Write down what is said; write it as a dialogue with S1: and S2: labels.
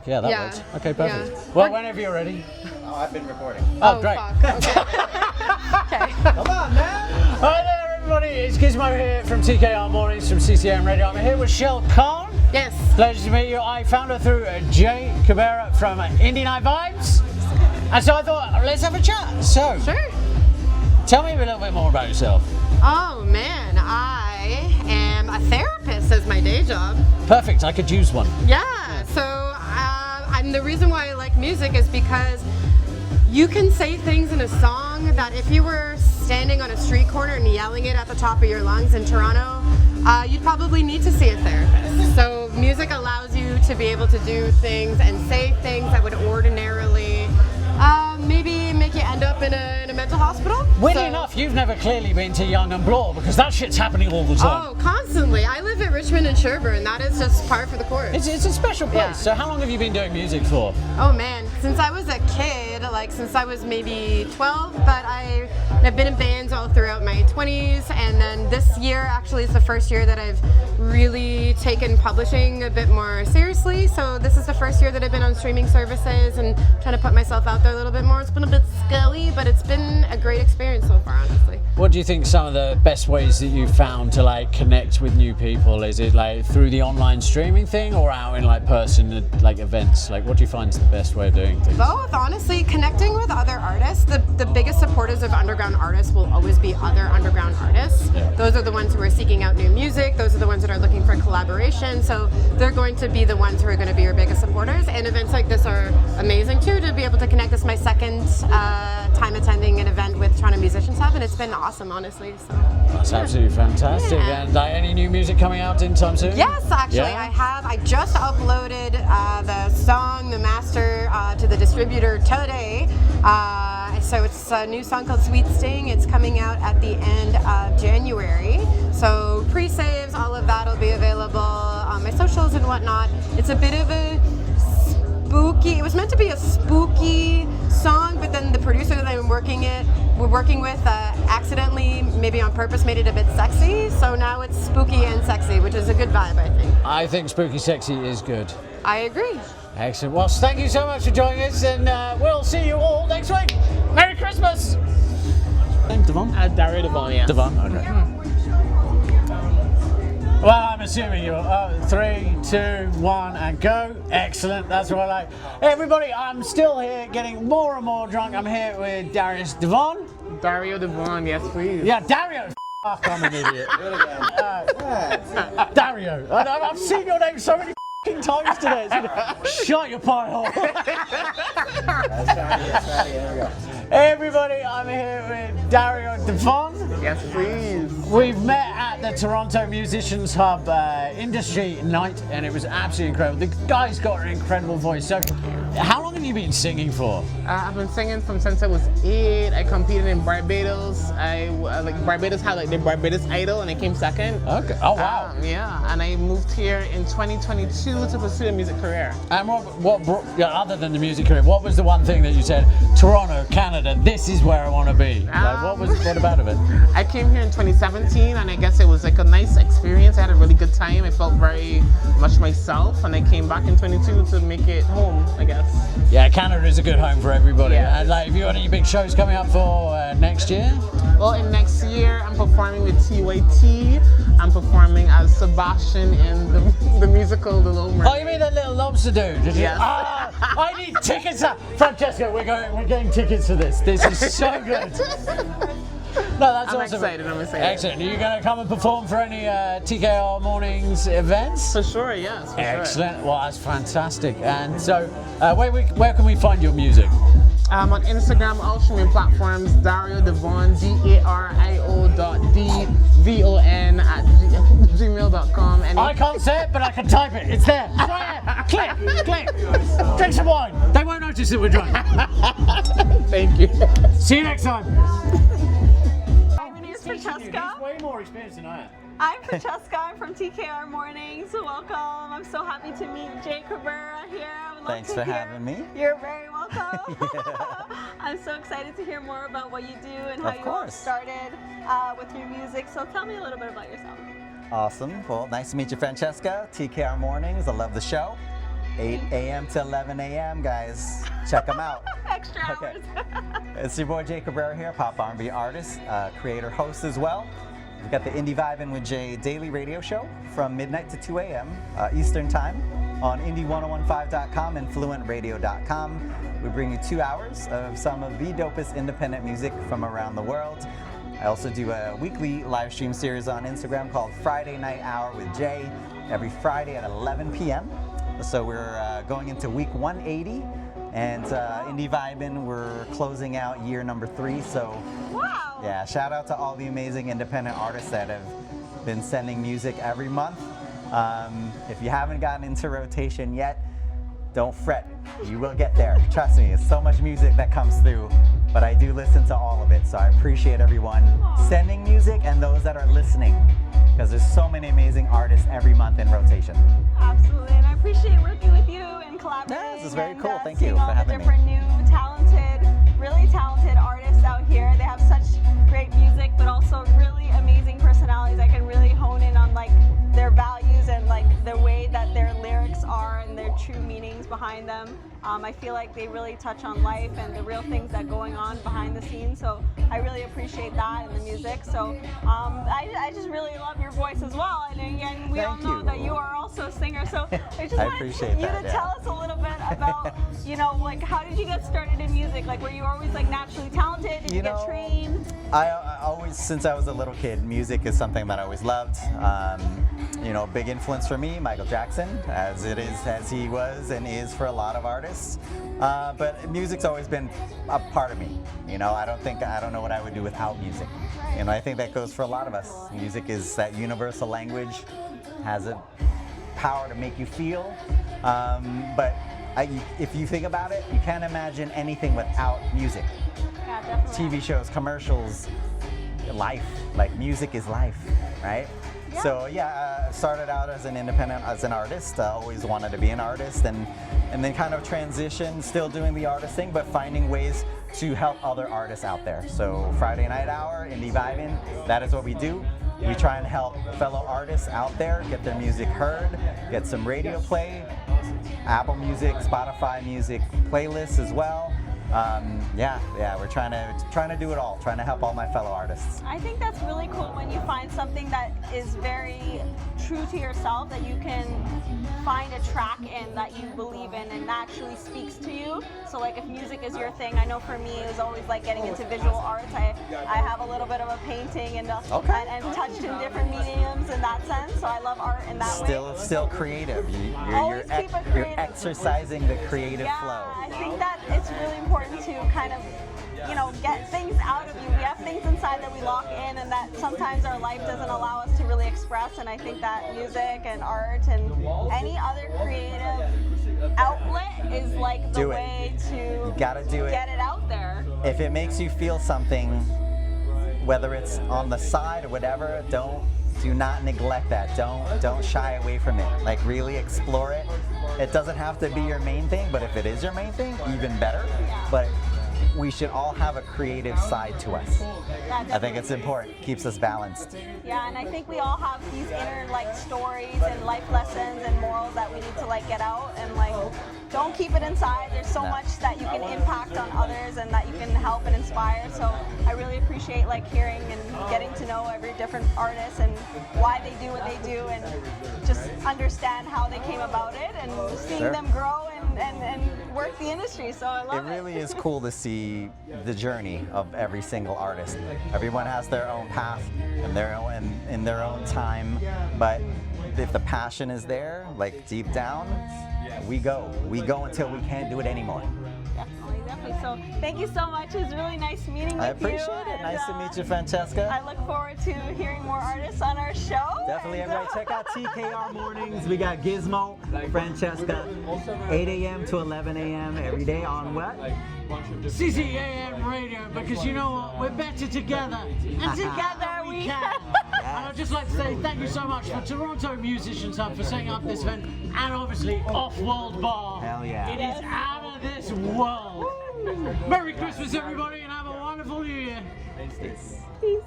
S1: Yeah, that works. Okay, perfect. Well, whenever you're ready.
S2: Oh, I've been recording.
S1: Oh, great.
S3: Fuck. Okay.
S2: Come on, man.
S1: Hi there, everybody. It's Gizmo here from TKR Mornings from CCM Radio. I'm here with Shell Khan.
S3: Yes.
S1: Pleasure to meet you. I found her through Jay Cabrera from Indie Night Vibes. And so I thought, let's have a chat. So,
S3: Sure.
S1: tell me a little bit more about yourself.
S3: Oh man, I am a therapist as my day job.
S1: Perfect. I could use one.
S3: Yeah. So, and the reason why I like music is because you can say things in a song that if you were standing on a street corner and yelling it at the top of your lungs in Toronto, you'd probably need to see a therapist. So music allows you to be able to do things and say things that would ordinarily maybe make you end up in a mental hospital.
S1: Weirdly enough, you've never clearly been to Young and Bloor because that shit's happening all the time.
S3: Oh, constantly. I live at Richmond and Sherbourne. That is just par for the course.
S1: It's a special place.
S3: Yeah.
S1: So how long have you been doing music for?
S3: Oh man, since I was a kid, like since I was maybe 12, but I've been in bands all throughout my 20s, and then this year actually is the first year that I've really taken publishing a bit more seriously. So this is the first year that I've been on streaming services and trying to put myself out there a little bit more. It's been a bit scary, but it's been a great experience so far, honestly.
S1: What do you think some of the best ways that you've found to like connect with new people? Is it like through the online streaming thing or out in like person at like events? Like what do you find is the best way of doing things?
S3: Both, honestly. Connecting with other artists. The biggest supporters of underground artists will always be other underground artists.
S1: Yeah.
S3: Those are the ones who are seeking out new music. Those are the ones that are looking for collaboration. So they're going to be the ones who are going to be your biggest supporters. And events like this are amazing too, to be able to connect. This is my second time attending an event with Toronto Musicians Hub, and it's been awesome, honestly. So.
S1: That's absolutely fantastic.
S3: Yeah.
S1: And any new music coming out in time soon?
S3: Yes, actually,
S1: Yeah?
S3: I have. I just uploaded the song, the master, to the distributor today. So it's a new song called Sweet Sting. It's coming out at the end of January. So pre-saves, all of that will be available on my socials and whatnot. It's a bit of a spooky. It was meant to be a spooky song, but then the producer that I'm working with accidentally, maybe on purpose, made it a bit sexy. So now it's spooky and sexy, which is a good vibe, I think.
S1: I think Spooky Sexy is good.
S3: I agree.
S1: Excellent. Well, thank you so much for joining us, and we'll see you all next week. Merry Christmas! Name Devon?
S4: Dario Devon, yeah.
S1: Devon, okay. Well, I'm assuming you're 3, 2, 1, and go. Excellent. That's what I like. Hey, everybody, I'm still here getting more and more drunk. I'm here with Darius Devon.
S4: Dario Devon, yes please.
S1: Yeah, Dario. Fuck, I'm an idiot. Dario. I've seen your name so many times today. Shut your pie hole.
S2: That's right. There we go.
S1: Everybody, I'm here with Dario Devon.
S4: Yes please.
S1: We've met at the Toronto Musicians Hub Industry Night, and it was absolutely incredible. The guy's got an incredible voice. So, how long have you been singing for?
S4: I've been singing since I was 8. I competed in Barbados. Barbados had like the Barbados Idol, and I came second.
S1: Okay. Oh wow.
S4: Yeah, and I moved here in 2022 to pursue a music career.
S1: And what brought, other than the music career, what was the one thing that you said, Toronto, Canada, this is where I want to be? Like, what about it?
S4: I came here in 2017, and I guess it was like a nice experience. I had a really good time. I felt very much myself, and I came back in 22 to make it home, I guess.
S1: Yeah, Canada is a good home for everybody.
S4: Yeah.
S1: And like, have you got any big shows coming up for next year?
S4: Well, in next year, I'm performing with TYT. I'm performing as Sebastian in the musical The Little Mermaid.
S1: Oh, you mean that little lobster dude? Did you?
S4: Yes.
S1: I need tickets. Francesca, we're getting tickets for this. This is so good. No, that's
S4: I'm
S1: awesome.
S4: excited.
S1: Excellent. Are you going to come and perform for any TKR Mornings events?
S4: For sure, yes. For
S1: Excellent. Well, that's fantastic. And so, where can we find your music?
S4: On Instagram, all streaming platforms, Dario Devon, DARIO.DVON at gmail.com.
S1: I can't say it, but I can type it. It's there. Click. Drink some wine. They won't notice that we're drunk.
S4: Thank you.
S1: See you next time.
S5: My name is Francesca.
S1: He's way more experienced than I am.
S5: I'm Francesca. I'm from TKR Mornings. Welcome. I'm so happy to meet Jay Cabrera here. I would love
S2: Thanks
S5: to
S2: for
S5: hear-
S2: having me.
S5: You're very welcome. I'm so excited to hear more about what you do and how
S2: Of
S5: you
S2: course.
S5: started with your music. So tell me a little bit about yourself.
S2: Awesome. Well, nice to meet you, Francesca. TKR Mornings. I love the show. 8 a.m. to 11 a.m. guys. Check them out.
S5: Extra
S2: Okay.
S5: hours.
S2: It's your boy Jay Cabrera here, pop R&B artist, creator, host as well. We've got the Indie Vibin' with Jay daily radio show from midnight to 2 a.m. Eastern Time on indie1015.com and fluentradio.com. We bring you 2 hours of some of the dopest independent music from around the world. I also do a weekly live stream series on Instagram called Friday Night Hour with Jay every Friday at 11 p.m. So we're going into week 180, and Indie Vibin', we're closing out year number 3. So
S5: Wow.
S2: yeah, shout out to all the amazing independent artists that have been sending music every month. If you haven't gotten into rotation yet, don't fret. You will get there. Trust me, it's so much music that comes through, but I do listen to all of it. So I appreciate everyone sending music and those that are listening, because there's so many amazing artists every month in rotation.
S5: Absolutely, and I appreciate working with you and collaborating.
S2: Yeah, this is very
S5: and,
S2: cool. Thank
S5: seeing
S2: you for
S5: all the
S2: having me.
S5: different new, talented, really talented artists out here. They have such great music, but also really amazing personalities. I can really hone in on like their values and like the way that their lyrics are and their true meanings behind them. I feel like they really touch on life and the real things that are going on behind the scenes. So I really appreciate that in the music. So I just really love your voice as well. And again, we all
S2: Thank
S5: know
S2: you.
S5: that you are also a singer. So I just
S2: I
S5: wanted
S2: appreciate
S5: you
S2: that,
S5: to
S2: yeah.
S5: tell us a little bit about, you know, like how did you get started in music? Like were you always like naturally talented? Did you get trained?
S2: I always, since I was a little kid, music is something that I always loved. You know, big influence for me, Michael Jackson, as he was and is for a lot of artists. But music's always been a part of me. You know, I don't know what I would do without music. You know, I think that goes for a lot of us. Music is that universal language, has a power to make you feel. But if you think about it, you can't imagine anything without music.
S5: Yeah, definitely.
S2: TV shows, commercials, life. Like music is life, right?
S5: Yeah.
S2: So yeah, started out as an independent, as an artist. Always wanted to be an artist, and then kind of transitioned, still doing the artist thing, but finding ways to help other artists out there. So Friday Night Hour, Indie Vibin', that is what we do. We try and help fellow artists out there get their music heard, get some radio play, Apple Music, Spotify Music playlists as well. We're trying to do it all, trying to help all my fellow artists.
S5: I think that's really cool when you find something that is very true to yourself, that you can find a track in that you believe in and naturally speaks to you. So like if music is your thing, I know for me it was always like getting into visual arts. I have a little bit of a painting and touched in different mediums in that sense. So I love art in that way.
S2: Still creative.
S5: Always keep it creative.
S2: You're exercising the creative flow.
S5: I think that it's really important to kind of, you know, get things out of you. We have things inside that we lock in and that sometimes our life doesn't allow us to really express, and I think that music and art and any other creative outlet is like the way to
S2: gotta do it.
S5: get it out there.
S2: If it makes you feel something, whether it's on the side or whatever, do not neglect that. Don't shy away from it. Like really explore it. It doesn't have to be your main thing, but if it is your main thing, even better. But we should all have a creative side to us. I think it's important. Keeps us balanced.
S5: Yeah, and I think we all have these inner like stories and life lessons and morals that we need to like get out and like don't keep it inside. There's so much that you can impact on others and that you can help and inspire. So I really appreciate like hearing and getting to know every different artist and why they do what they do and just understand how they came about it and seeing them grow and work the industry. So I love it.
S2: It really is cool to see the journey of every single artist. Everyone has their own path and in their own time, but if the passion is there, like deep down, we go until we can't do it anymore.
S5: Definitely. So thank you so much. It was really nice meeting with you.
S2: I appreciate it. Nice to meet you, Francesca.
S5: I look forward to hearing more artists on our show.
S2: Definitely, everybody check out TKR Mornings. We got Gizmo, Francesca, 8 a.m. to 11 a.m. every day on what?
S1: CCAM Radio, because you know what? We're better together. And together we can. And I'd just like to say thank you so much for Toronto Musicians Hub for setting up this event, and obviously Off-World Bar.
S2: Hell yeah.
S1: It is out of this world. Merry Christmas, everybody, and have a wonderful New Year.
S2: Peace.
S5: Peace.